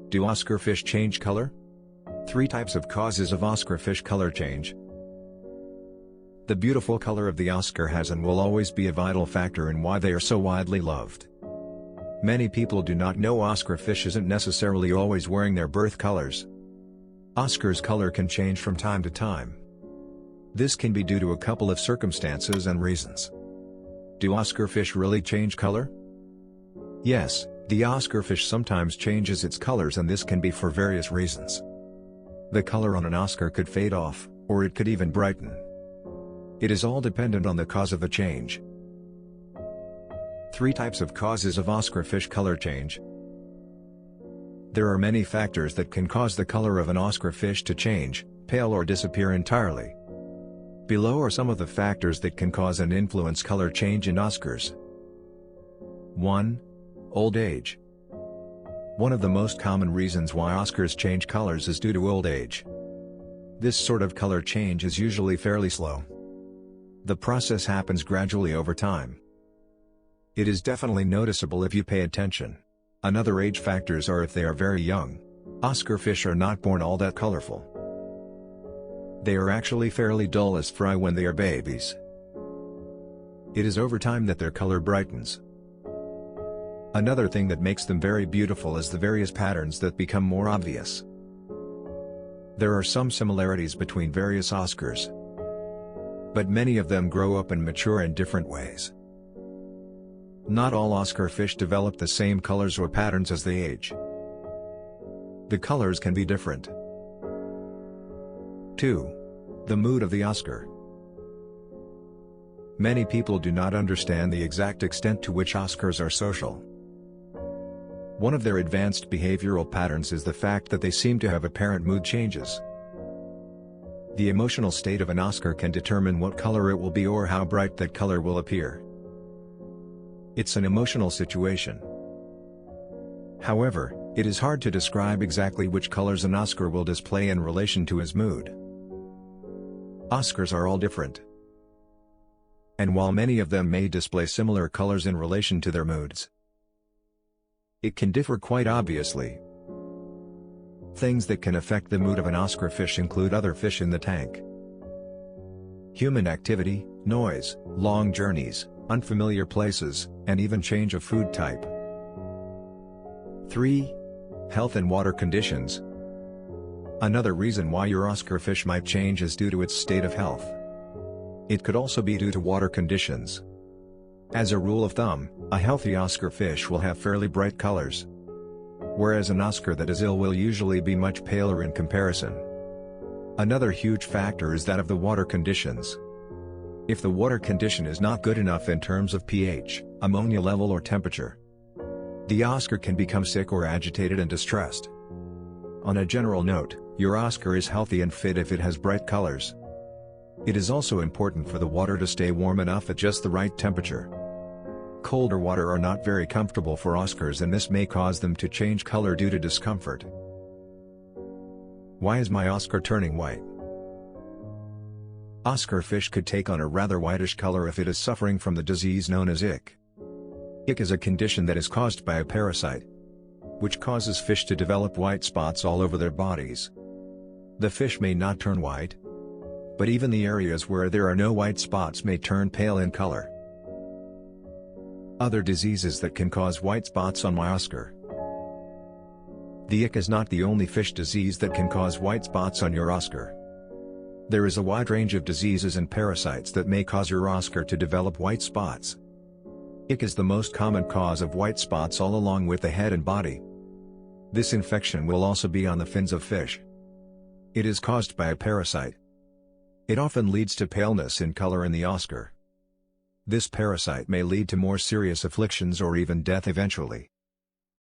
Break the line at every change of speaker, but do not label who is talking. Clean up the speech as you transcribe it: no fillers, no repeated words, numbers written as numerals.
Do Oscar fish change color? 3 types of causes of Oscar fish color change. The beautiful color of the Oscar has and will always be a vital factor in why they are so widely loved. Many people do not know Oscar fish isn't necessarily always wearing their birth colors. Oscar's color can change from time to time. This can be due to a couple of circumstances and reasons. Do Oscar fish really change color? Yes, the Oscar fish sometimes changes its colors, and this can be for various reasons. The color on an Oscar could fade off, or it could even brighten. It is all dependent on the cause of the change. 3 types of causes of Oscar fish color change. There are many factors that can cause the color of an Oscar fish to change, pale or disappear entirely. Below are some of the factors that can cause and influence color change in Oscars. 1. Old age. One of the most common reasons why Oscars change colors is due to old age. This sort of color change is usually fairly slow. The process happens gradually over time. It is definitely noticeable if you pay attention. Another age factors are if they are very young. Oscar fish are not born all that colorful. They are actually fairly dull as fry when they are babies. It is over time that their color brightens. Another thing that makes them very beautiful is the various patterns that become more obvious. There are some similarities between various Oscars, but many of them grow up and mature in different ways. Not all Oscar fish develop the same colors or patterns as they age. The colors can be different. 2. The mood of the Oscar. Many people do not understand the exact extent to which Oscars are social. One of their advanced behavioral patterns is the fact that they seem to have apparent mood changes. The emotional state of an Oscar can determine what color it will be or how bright that color will appear. It's an emotional situation. However, it is hard to describe exactly which colors an Oscar will display in relation to his mood. Oscars are all different. And while many of them may display similar colors in relation to their moods, it can differ quite obviously. Things that can affect the mood of an Oscar fish include other fish in the tank, human activity, noise, long journeys, unfamiliar places, and even change of food type. 3. Health and water conditions. Another reason why your Oscar fish might change is due to its state of health. It could also be due to water conditions. As a rule of thumb, a healthy Oscar fish will have fairly bright colors, whereas an Oscar that is ill will usually be much paler in comparison. Another huge factor is that of the water conditions. If the water condition is not good enough in terms of pH, ammonia level or temperature, the Oscar can become sick or agitated and distressed. On a general note, your Oscar is healthy and fit if it has bright colors. It is also important for the water to stay warm enough at just the right temperature. Colder water are not very comfortable for Oscars, and this may cause them to change color due to discomfort. Why is my Oscar turning white? Oscar fish could take on a rather whitish color if it is suffering from the disease known as ick. Ick is a condition that is caused by a parasite, which causes fish to develop white spots all over their bodies. The fish may not turn white, but even the areas where there are no white spots may turn pale in color. Other diseases that can cause white spots on my Oscar. The ick is not the only fish disease that can cause white spots on your Oscar. There is a wide range of diseases and parasites that may cause your Oscar to develop white spots. Ick is the most common cause of white spots all along with the head and body. This infection will also be on the fins of fish. It is caused by a parasite. It often leads to paleness in color in the Oscar. This parasite may lead to more serious afflictions or even death eventually.